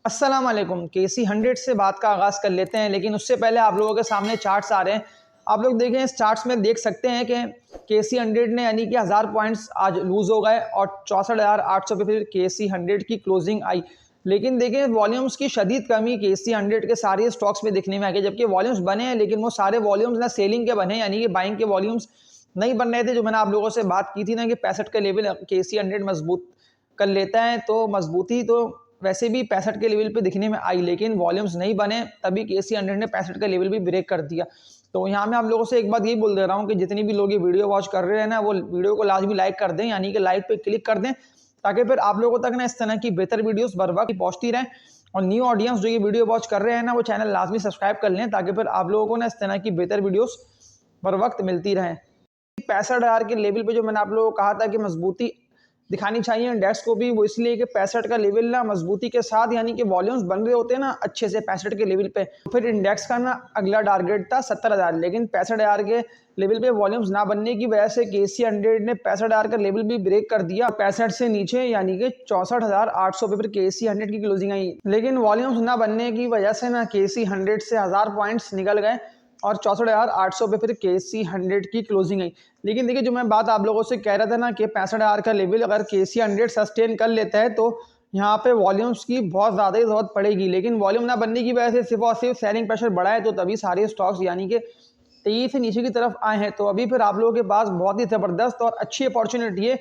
अस्सलाम वालेकुम। केसी 100 से बात का आगाज़ कर लेते हैं, लेकिन उससे पहले आप लोगों के सामने चार्ट्स आ रहे हैं। आप लोग देखें, इस चार्ट्स में देख सकते हैं कि केसी 100 ने यानी कि 1000 पॉइंट्स आज लूज़ हो गए और 64,800 पे फिर केसी 100 की क्लोजिंग आई। लेकिन देखें, वॉल्यूम्स की शदीद कमी केसी 100 के सारे स्टॉक्स में दिखने में आ गई, जबकि वॉल्यूम्स बने हैं, लेकिन वो सारे वॉल्यूम्स ना सेलिंग के बने, यानी कि बाइंग के वॉल्यूम्स नहीं बन रहे थे। जो मैंने आप लोगों से बात की थी ना कि 65 का लेवल केसी 100 मजबूत कर लेता है, तो मजबूती तो वैसे भी 65 के लेवल पे दिखने में आई, लेकिन वॉल्यूम्स नहीं बने, तभी केसी 100 ने 65 का लेवल भी ब्रेक कर दिया। तो यहाँ मैं आप लोगों से एक बात यही बोल दे रहा हूँ कि जितनी भी लोग ये वीडियो वॉच कर रहे हैं ना, वो वीडियो को लाजमी लाइक कर दें, यानी कि लाइक पे क्लिक कर दें, ताकि फिर आप लोगों तक ना इस तरह की बेहतर वीडियोस बर वक्त पहुँचती रहें। और न्यू ऑडियंस जो ये वीडियो वॉच कर रहे हैं ना, वो चैनल लाजमी सब्सक्राइब कर लें, ताकि फिर आप लोगों को ना इस तरह की बेहतर वीडियोस बर वक्त मिलती रहें। 65,000 के लेवल पे जो मैंने आप लोगों को कहा था कि मजबूती दिखानी चाहिए इंडेक्स को भी, वो इसलिए कि 65 का लेवल ना मजबूती के साथ, यानी कि वॉल्यूम्स बन रहे होते हैं ना अच्छे से 65 के लेवल पे, तो फिर इंडेक्स का ना अगला टारगेट था 70,000, लेकिन 65,000 के लेवल पे वॉल्यूम्स ना बनने की वजह से केसी 100 ने 65,000 का लेवल भी ब्रेक कर दिया। 65 से नीचे यानी कि 64,800 पे फिर केसी 100 की क्लोजिंग आई, लेकिन वॉल्यूम्स ना बनने की वजह से ना केसी 100 से 1000 पॉइंट्स निकल गए और 64,800 पे फिर केसी 100 की क्लोजिंग आई। लेकिन देखिए, जो मैं बात आप लोगों से कह रहा था ना कि 65,000 का लेवल अगर केसी 100 सस्टेन कर लेता है, तो यहाँ पे वॉल्यूम्स की बहुत ज़्यादा ही ज़रूरत पड़ेगी, लेकिन वॉल्यूम ना बनने की वजह से सिर्फ और सिर्फ सेलिंग प्रेशर बढ़ा है, तो तभी सारे स्टॉक्स यानी कि 23 से नीचे की तरफ आए हैं। तो अभी फिर आप लोगों के पास बहुत ही ज़बरदस्त और अच्छी अपॉर्चुनिटी है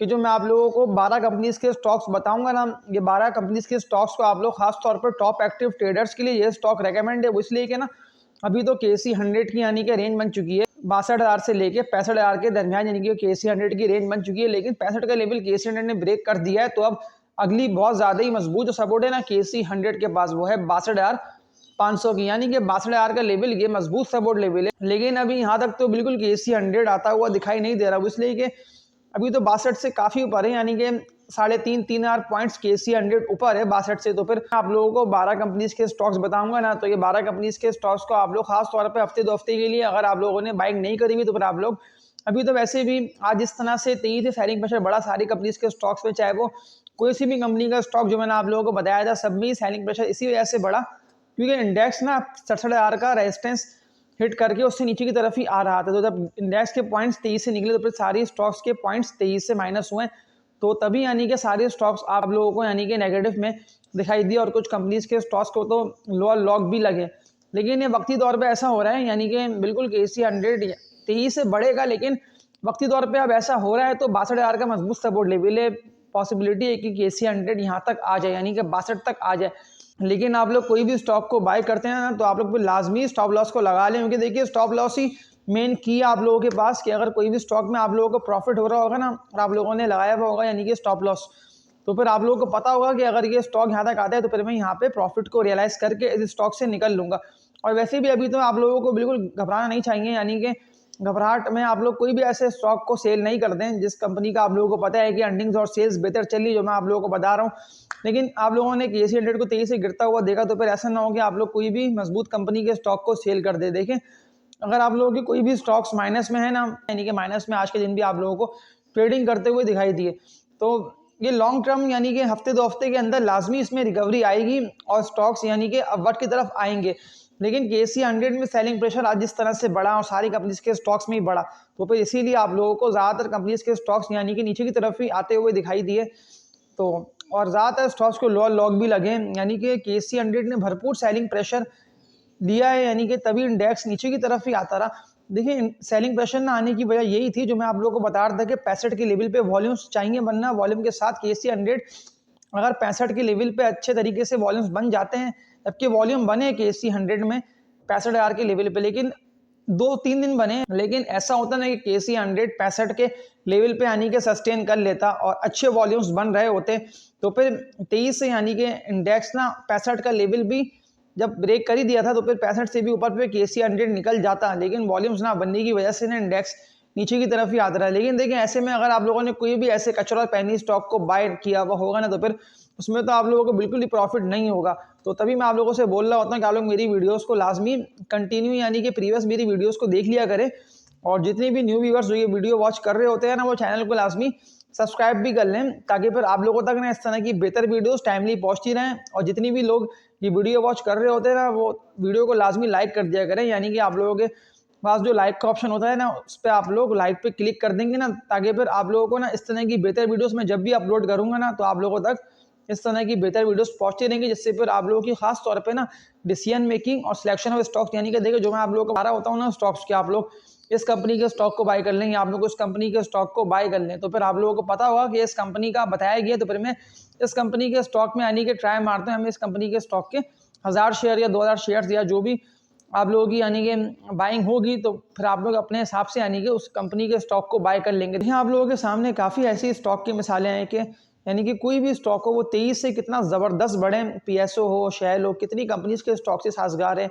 कि जो मैं आप लोगों को 12 कंपनीज़ के स्टॉक्स बताऊंगा ना, ये 12 कंपनीज़ के स्टॉक्स को आप लोग खास तौर पर टॉप एक्टिव ट्रेडर्स के लिए ये स्टॉक रेकमेंड है। वो इसलिए कि ना अभी तो केसी 100 की यानी कि रेंज बन चुकी है 62,000 से लेके 65,000 के दरमियान, यानी कि केसी 100 की रेंज बन चुकी है, लेकिन 65 का लेवल केसी 100 ने ब्रेक कर दिया है। तो अब अगली बहुत ज़्यादा ही मजबूत जो सपोर्ट है ना केसी 100 के पास, वो है 62,500 की, यानी कि 62,000 का लेवल ये मजबूत सपोर्ट लेवल है। लेकिन अभी यहाँ तक तो बिल्कुल केसी 100 आता हुआ दिखाई नहीं दे रहा, वो इसलिए कि अभी तो 62 से काफ़ी ऊपर है, यानी कि 3,500 पॉइंट्स केसी 100 ऊपर है 62 से। तो फिर आप लोगों को 12 कंपनीज के स्टॉक्स बताऊंगा ना, तो ये 12 कंपनीज के स्टॉक्स को आप लोग खास तौर पे हफ्ते 2 हफ्ते के लिए अगर आप लोगों ने बाइंग नहीं करी हुई, तो फिर आप लोग अभी तो वैसे भी आज इस तरह से तेजी से सेलिंग प्रेशर बढ़ा सारी कंपनीज के स्टॉक्स में, चाहे वो कोई सी भी कंपनी का स्टॉक जो मैंने आप लोगों को बताया था, सब में सेलिंग प्रेशर इसी वजह से बढ़ा क्योंकि इंडेक्स ना 67,000 का रेजिस्टेंस हिट करके उससे नीचे की तरफ ही आ रहा था। तो जब इंडेक्स के पॉइंट्स 23 से निकले, तो फिर सारी स्टॉक्स के पॉइंट्स 23 से माइनस हुए, तो तभी यानी कि सारे स्टॉक्स आप लोगों को यानी कि नेगेटिव में दिखाई दिए और कुछ कंपनीज के स्टॉक्स को तो लोअर लॉक भी लगे। लेकिन ये वक्ती तौर पे ऐसा हो रहा है, यानी कि बिल्कुल केसी 100 23 से बढ़ेगा, लेकिन वक्ती तौर पे अब ऐसा हो रहा है, तो 62,000 का मजबूत सपोर्ट लेवल है। पॉसिबिलिटी है कि केसी 100 यहाँ तक आ जाए, यानी कि 62 तक आ जाए। लेकिन आप लोग कोई भी स्टॉक को बाय करते हैं ना, तो आप लोग लाजमी स्टॉप लॉस को लगा लें, क्योंकि देखिए स्टॉप लॉस ही मेन की है आप लोगों के पास कि अगर कोई भी स्टॉक में आप लोगों को प्रॉफिट हो रहा होगा ना और आप लोगों ने लगाया हुआ होगा यानी कि स्टॉप लॉस, तो फिर आप लोगों को पता होगा कि अगर ये स्टॉक यहाँ तक आता है, तो फिर मैं यहाँ पे प्रॉफिट को रियलाइज करके इस स्टॉक से निकल लूंगा। और वैसे भी अभी तो आप लोगों को बिल्कुल घबराना नहीं चाहिए, यानी कि घबराहट में आप लोग कोई भी ऐसे स्टॉक को सेल नहीं कर दें जिस कंपनी का आप लोगों को पता है कि अर्निंग्स और सेल्स बेहतर चली, जो मैं आप लोगों को बता रहा हूँ। लेकिन आप लोगों ने केसी 100 को तेजी से गिरता हुआ देखा, तो फिर ऐसा ना हो कि आप लोग कोई भी मजबूत कंपनी के स्टॉक को सेल कर दे। देखें, अगर आप लोगों के कोई भी स्टॉक्स माइनस में है ना, यानी कि माइनस में आज के दिन भी आप लोगों को ट्रेडिंग करते हुए दिखाई दिए, तो ये लॉन्ग टर्म यानी कि हफ्ते 2 हफ्ते के अंदर लाजमी इसमें रिकवरी आएगी और स्टॉक्स यानी कि अपवर्ड की तरफ आएंगे। लेकिन केसी 100 में सेलिंग प्रेशर आज जिस तरह से बढ़ा और सारी कंपनीज के स्टॉक्स में ही बढ़ा, तो फिर इसीलिए आप लोगों को ज़्यादातर कंपनीज के स्टॉक्स यानी कि नीचे की तरफ ही आते हुए दिखाई दिए। तो और ज़्यादातर स्टॉक्स को लोअर लॉक भी लगे, यानी कि केसी 100 ने भरपूर सेलिंग प्रेशर दिया है, यानी कि तभी इंडेक्स नीचे की तरफ ही आता रहा। देखिए, सेलिंग प्रेशर ना आने की वजह यही थी जो मैं आप लोगों को बता रहा था कि 65 के लेवल पे वॉल्यूम्स चाहिए बनना। वॉल्यूम के साथ केसी 100 अगर 65 के लेवल पे अच्छे तरीके से वॉल्यूम्स बन जाते हैं, जबकि वॉल्यूम बने केसी 100 में 65,000 के लेवल पे, लेकिन 2-3 दिन बने, लेकिन ऐसा होता ना कि केसी 100 65 के लेवल पे यानी कि सस्टेन कर लेता और अच्छे वॉल्यूम्स बन रहे होते, तो फिर 23 से यानी कि इंडेक्स ना 65 का लेवल भी जब ब्रेक कर ही दिया था, तो फिर 65 से भी ऊपर पे केसी 100 निकल जाता, लेकिन वॉल्यूम्स ना बनने की वजह से ना इंडेक्स नीचे की तरफ ही आता रहा है। लेकिन देखिए, ऐसे में अगर आप लोगों ने कोई भी ऐसे कचरा और पैनी स्टॉक को बाय किया हुआ होगा ना, तो फिर उसमें तो आप लोगों को बिल्कुल ही प्रॉफिट नहीं होगा। तो तभी मैं आप लोगों से बोल रहा होता हूँ कि आप लोग मेरी वीडियोस को लाजमी कंटिन्यू यानी कि प्रीवियस मेरी वीडियोस को देख लिया करें, और जितने भी न्यू व्यूअर्स जो ये वीडियो वॉच कर रहे होते हैं ना, वो चैनल को लाजमी सब्सक्राइब भी कर लें, ताकि फिर आप लोगों तक ना इस तरह की बेहतर वीडियोस टाइमली पहुंचती रहें। और जितनी भी लोग ये वीडियो वॉच कर रहे होते हैं ना, वो वीडियो को लाजमी लाइक कर दिया करें, यानी कि आप लोगों के पास जो लाइक का ऑप्शन होता है ना, उस पर आप लोग लाइक पे क्लिक कर देंगे ना, ताकि फिर आप लोगों को ना इस तरह की बेहतर वीडियोस मैं जब भी अपलोड करूँगा ना, तो आप लोगों तक इस तरह की बेहतर वीडियोस पहुंचती रहेंगी, जिससे फिर आप लोगों की खास तौर पे ना डिसीजन मेकिंग और सिलेक्शन ऑफ स्टॉक्स, यानी कि देखिए जो मैं आप लोगों को बता रहा होता हूँ ना स्टॉक्स के, आप लोग इस कंपनी के स्टॉक को बाय कर लें या आप लोग उस कंपनी के स्टॉक को बाय कर लें, तो फिर आप लोगों को पता होगा कि इस कंपनी का बताया गया, तो फिर मैं इस कंपनी के स्टॉक में यानी कि ट्राई मारते हैं, हमें इस कंपनी के स्टॉक के 1000 शेयर या 2000 शेयर्स या जो भी आप लोगों की यानी कि बाइंग होगी, तो फिर आप लोग अपने हिसाब से यानी कि उस कंपनी के स्टॉक को बाय कर लेंगे। देखिए आप लोगों के सामने काफ़ी ऐसी स्टॉक की मिसालें हैं कि यानी कि कोई भी स्टॉक हो वो तेज़ी से कितना ज़बरदस्त बढ़े, पीएसओ हो, शेल हो, कितनी कंपनीज के स्टॉक से साझगार है,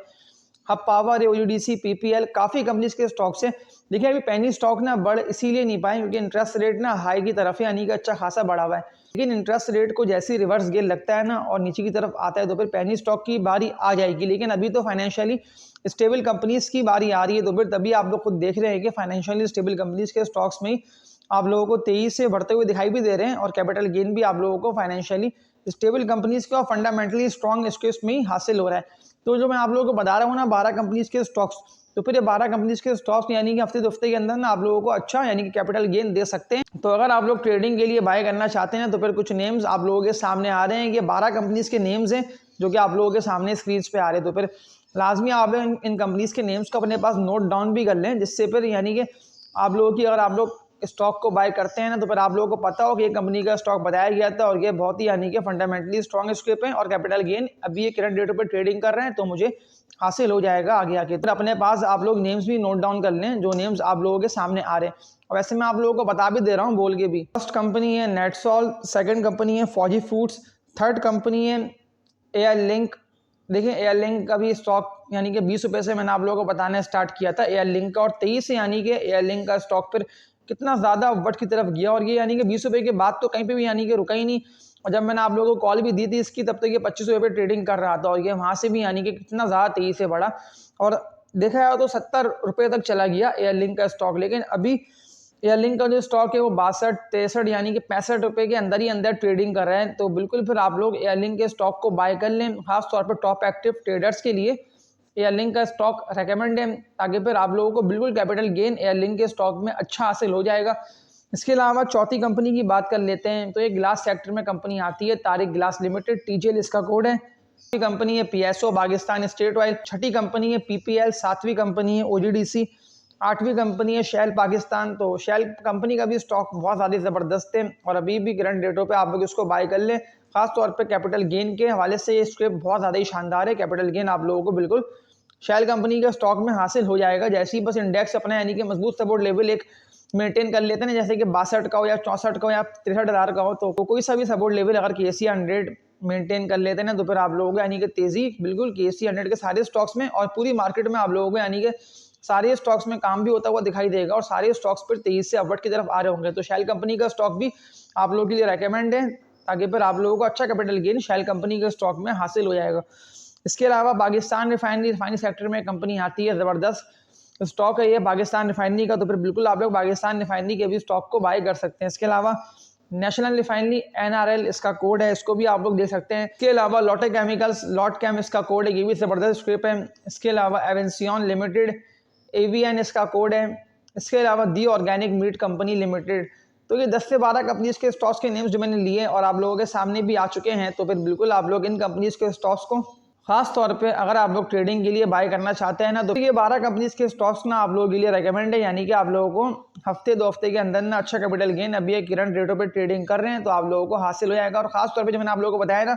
हब पावर है, ओयूडीसी, पीपीएल, काफ़ी कंपनीज के स्टॉक से। देखिए अभी पेनी स्टॉक ना बढ़ इसीलिए नहीं पाए क्योंकि इंटरेस्ट रेट ना हाई की तरफ है, यानी कि अच्छा खासा बढ़ा हुआ है। लेकिन इंटरेस्ट रेट को जैसे ही रिवर्स गेयर लगता है ना और नीचे की तरफ आता है, तो फिर पेनी स्टॉक की बारी आ जाएगी। लेकिन अभी तो फाइनेंशियली स्टेबल कंपनीज की बारी आ रही है, तो फिर तभी आप लोग खुद देख रहे हैं कि फाइनेंशियली स्टेबल कंपनीज के स्टॉक्स में ही आप लोगों को तेजी से बढ़ते हुए दिखाई भी दे रहे हैं, और कैपिटल गेन भी आप लोगों को फाइनेंशियली स्टेबल कंपनीज के और फंडामेंटली स्ट्रॉन्ग स्केस में ही हासिल हो रहा है। तो जो मैं आप लोगों को बता रहा हूँ ना 12 कंपनीज के स्टॉक्स, तो फिर ये 12 कंपनीज के स्टॉक्स यानी कि हफ्ते 2 हफ्ते के अंदर ना आप लोगों को अच्छा यानी कि कैपिटल गेन दे सकते हैं। तो अगर आप लोग ट्रेडिंग के लिए बाय करना चाहते हैं, तो फिर कुछ नेम्स आप लोगों के सामने आ रहे हैं। ये 12 कंपनीज के नेम्स हैं जो कि आप लोगों के सामने स्क्रीन पे आ रहे हैं। तो फिर लाजमी आप इन कंपनीज के नेम्स को अपने पास नोट डाउन भी कर लें, जिससे फिर यानी कि आप लोगों की अगर आप लोग स्टॉक को बाय करते हैं ना, तो फिर आप लोगों को पता हो कि ये कंपनी का स्टॉक बताया गया था और ये बहुत ही यानी कि फंडामेंटली स्ट्रॉन्ग स्क्रिप है और कैपिटल गेन अभी ये करंट डेट पर ट्रेडिंग कर रहे हैं, तो मुझे हासिल हो जाएगा आगे आके। तो अपने पास आप लोग नेम्स भी नोट डाउन कर लें जो नेम्स आप लोगों के सामने आ रहे हैं। और वैसे मैं आप लोगों को बता भी दे रहा हूँ बोल के भी। फर्स्ट कंपनी है नेटसॉल, सेकंड कंपनी है फौजी फूड्स, थर्ड कंपनी है एयर लिंक। देखिए एयर लिंक का भी स्टॉक यानी कि 20 रुपये से मैंने आप लोगों को बताना स्टार्ट किया था एयर लिंक का, और 23 से यानी कि एयर लिंक का स्टॉक फिर कितना ज़्यादा अपवर्ड की तरफ गया, और ये यानी कि 20 रुपये के बाद तो कहीं पे भी यानी कि रुका ही नहीं। और जब मैंने आप लोगों को कॉल भी दी थी इसकी, तब तक ये 25 रुपये ट्रेडिंग कर रहा था, और ये वहाँ से भी यानी कि कितना ज़्यादा तेज़ी से बढ़ा, और देखा जाए तो 70 रुपये तक चला गया एयर लिंक का स्टॉक। लेकिन अभी एयर लिंक का जो स्टॉक है वो 62-63 यानी कि 65 रुपये के अंदर ही अंदर ट्रेडिंग कर रहे हैं। तो बिल्कुल फिर आप लोग एयर लिंक के स्टॉक को बाय कर लें, खासतौर पर टॉप एक्टिव ट्रेडर्स के लिए एयर लिंक का स्टॉक रेकमेंड है, ताकि फिर आप लोगों को बिल्कुल कैपिटल गेन एयर लिंक के स्टॉक में अच्छा हासिल हो जाएगा। इसके अलावा चौथी कंपनी की बात कर लेते हैं, तो एक ग्लास सेक्टर में कंपनी आती है तारिक ग्लास लिमिटेड, टीजीएल इसका कोड है। कंपनी है पीएसओ पाकिस्तान स्टेट ऑयल, छठी कंपनी है पीपीएल, सातवीं कंपनी है ओजीडीसी, आठवीं कंपनी है शेल पाकिस्तान। तो शेल कंपनी का भी स्टॉक बहुत ज़्यादा ज़बरदस्त है और अभी भी करंट डेटों पे आप लोग इसको बाय कर लें। खासतौर पे कैपिटल गेन के हवाले से ये स्क्रिप्ट बहुत ज़्यादा ही शानदार है। कैपिटल गेन आप लोगों को बिल्कुल शेल कंपनी के स्टॉक में हासिल हो जाएगा, जैसे ही बस इंडेक्स अपना यानी कि मजबूत सपोर्ट लेवल एक मेंटेन कर लेते हैं, जैसे कि 62 का हो या 64 का हो या 63,000 का हो, तो कोई सा भी सपोर्ट लेवल अगर KC 100 मेंटेन कर लेते हैं ना, तो फिर आप लोगों को यानी कि तेजी बिल्कुल KC 100 के सारे स्टॉक्स में और पूरी मार्केट में आप लोगों को यानी कि सारे स्टॉक्स में काम भी होता हुआ दिखाई देगा और सारे स्टॉक्स पर तेजी से अपवर्ड की तरफ आ रहे होंगे। तो शेल कंपनी का स्टॉक भी आप लोगों के लिए रेकमेंड है, ताकि फिर आप लोगों को अच्छा कैपिटल गेन शेल कंपनी के स्टॉक में हासिल हो जाएगा। इसके अलावा पाकिस्तान रिफाइनरी सेक्टर में कंपनी आती है, ज़बरदस्त स्टॉक है ये पाकिस्तान रिफाइनरी का, तो फिर बिल्कुल आप लोग पाकिस्तान रिफाइनरी के भी स्टॉक को बाय कर सकते हैं। इसके अलावा नेशनल रिफाइनरी NRL इसका कोड है, इसको भी आप लोग देख सकते हैं। इसके अलावा लॉटे केमिकल्स लॉट कैम इसका कोड है, ये भी ज़बरदस्त स्क्रिप है। इसके अलावा एवेंसियन लिमिटेड AVN इसका कोड है। इसके अलावा दी ऑर्गेनिक मीट कंपनी लिमिटेड। तो ये 10 से 12 कंपनीज के स्टॉक्स के नेम्स जो मैंने लिए और आप लोगों के सामने भी आ चुके हैं, तो फिर बिल्कुल आप लोग इन कंपनीज के स्टॉक्स को खास तौर पे अगर आप लोग ट्रेडिंग के लिए बाय करना चाहते हैं ना, तो ये 12 कंपनीज के स्टॉक्स ना आप लोगों के लिए रेकमेंड है, यानी कि आप लोगों को हफ्ते 2 हफ्ते के अंदर ना अच्छा कैपिटल गेन अभी ये करंट रेटों पे ट्रेडिंग कर रहे हैं, तो आप लोगों को हासिल हो जाएगा। और खास तौर पे जो मैंने आप लोगों को बताया ना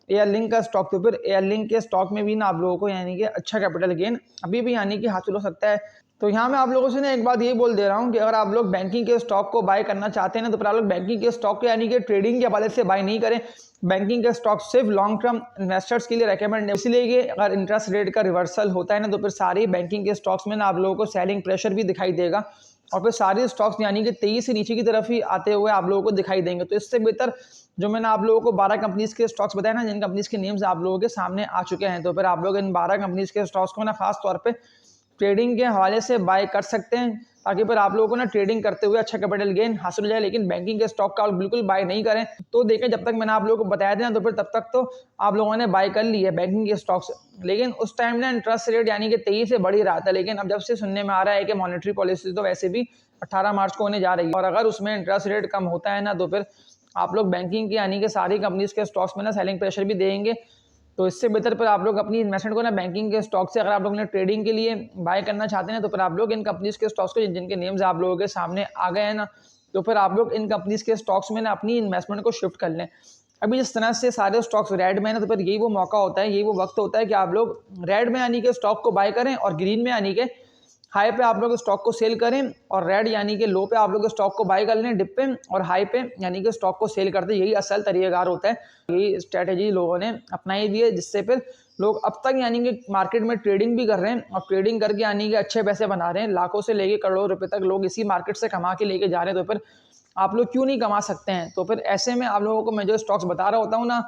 एयर लिंक का स्टॉक, तो फिर एयर लिंक के स्टॉक में भी ना आप लोगों को यानी कि अच्छा कैपिटल गेन अभी भी यानी कि हासिल हो सकता है। तो यहाँ मैं आप लोगों से ना एक बात यही बोल दे रहा हूँ कि अगर आप लोग बैंकिंग के स्टॉक को बाय करना चाहते हैं ना, तो फिर आप लोग बैंकिंग के स्टॉक को यानी कि ट्रेडिंग के हवाले से बाय नहीं करें। बैंकिंग के स्टॉक सिर्फ लॉन्ग टर्म इन्वेस्टर्स के लिए रेकमेंड है, इसलिए कि अगर इंटरेस्ट रेट का रिवर्सल होता है ना, तो फिर सारे बैंकिंग के स्टॉक्स में ना आप लोगों को सेलिंग प्रेशर भी दिखाई देगा और फिर सारे स्टॉक्स यानी कि 23 से नीचे की तरफ ही आते हुए आप लोगों को दिखाई देंगे। तो इससे बेहतर जो मैंने आप लोगों को 12 कंपनीज के स्टॉक्स बताए ना, जिन कंपनीज के नेम्स आप लोगों के सामने आ चुके हैं, तो फिर आप लोग इन 12 कंपनीज के स्टॉक्स को ना खास तौर पे ट्रेडिंग के हवाले से बाय कर सकते हैं, ताकि फिर आप लोगों को ना ट्रेडिंग करते हुए अच्छा कैपिटल गेन हासिल हो जाए। लेकिन बैंकिंग के स्टॉक का बिल्कुल बाय नहीं करें। तो देखें, जब तक मैंने आप लोगों को बताया था ना, तो फिर तब तक तो आप लोगों ने बाय कर ली है बैंकिंग के स्टॉक्स। लेकिन उस टाइम ना इंटरेस्ट रेट यानी कि 23 से बढ़ ही रहा था। लेकिन अब जब से सुनने में आ रहा है कि मॉनेटरी पॉलिसी तो वैसे भी 18 मार्च को होने जा रही है, और अगर उसमें इंटरेस्ट रेट कम होता है ना, तो फिर आप लोग बैंकिंग की यानी कि सारी कंपनीज के स्टॉक्स में ना सेलिंग प्रेशर भी देंगे। तो इससे बेहतर पर आप लोग अपनी इन्वेस्टमेंट को ना बैंकिंग के स्टॉक से, अगर आप लोग ने ट्रेडिंग के लिए बाय करना चाहते हैं, तो फिर आप लोग इन कंपनीज के स्टॉक्स को, जिनके नेम्स आप लोगों के सामने आ गए हैं ना, तो फिर आप लोग इन कंपनीज के स्टॉक्स में ना अपनी इन्वेस्टमेंट को शिफ्ट कर लें। अभी जिस तरह से सारे स्टॉक्स रेड में है ना, तो फिर यही वो मौका होता है, यही वो वक्त होता है कि आप लोग रेड में यानी कि स्टॉक को बाय करें और ग्रीन में यानी कि हाई पे आप लोग स्टॉक को सेल करें, और रेड यानी कि लो पे आप लोग स्टॉक को बाय कर लें डिप पे, और हाई पे यानी कि स्टॉक को सेल करते। यही असल तरीक़ाकार होता है। यही स्ट्रेटेजी लोगों ने अपनाई भी है, जिससे फिर लोग अब तक यानी कि मार्केट में ट्रेडिंग भी कर रहे हैं, और ट्रेडिंग करके यानी कि अच्छे पैसे बना रहे हैं। लाखों से लेके करोड़ों रुपए तक लोग इसी मार्केट से कमा के लेके जा रहे हैं। तो फिर आप लोग क्यों नहीं कमा सकते हैं? तो फिर ऐसे में आप लोगों को मैं जो स्टॉक्स बता रहा होता हूँ ना,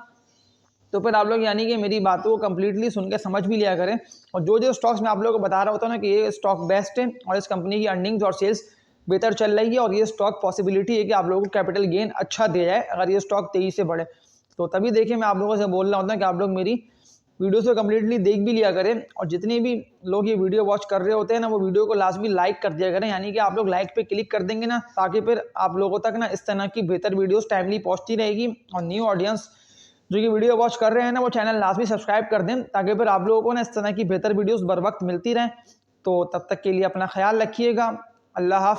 तो फिर आप लोग यानी कि मेरी बातों को कंप्लीटली सुन के समझ भी लिया करें। और जो स्टॉक्स मैं आप लोगों को बता रहा होता हूँ ना कि ये स्टॉक बेस्ट है और इस कंपनी की अर्निंग्स और सेल्स बेहतर चल रही है, और ये स्टॉक पॉसिबिलिटी है कि आप लोगों को कैपिटल गेन अच्छा दे जाए अगर ये स्टॉक तेजी से बढ़े। तो तभी देखिए, मैं आप लोगों से बोल रहा होता हूँ कि आप लोग मेरी वीडियोस को कम्प्लीटली देख भी लिया करें, और जितने भी लोग ये वीडियो वॉच कर रहे होते हैं ना, वो वीडियो को लाजमी लाइक कर दिया करें। यानी कि आप लोग लाइक पे क्लिक कर देंगे ना, ताकि फिर आप लोगों तक ना इस तरह की बेहतर वीडियोस टाइमली पहुंचती रहेगी। और न्यू ऑडियंस जो कि वीडियो वॉच कर रहे हैं ना, वो चैनल लाजमी सब्सक्राइब कर दें, ताकि फिर आप लोगों को ना इस तरह की बेहतर वीडियोस बर वक्त मिलती रहें। तो तब तक के लिए अपना ख्याल रखिएगा। अल्लाह हाफ़िज़।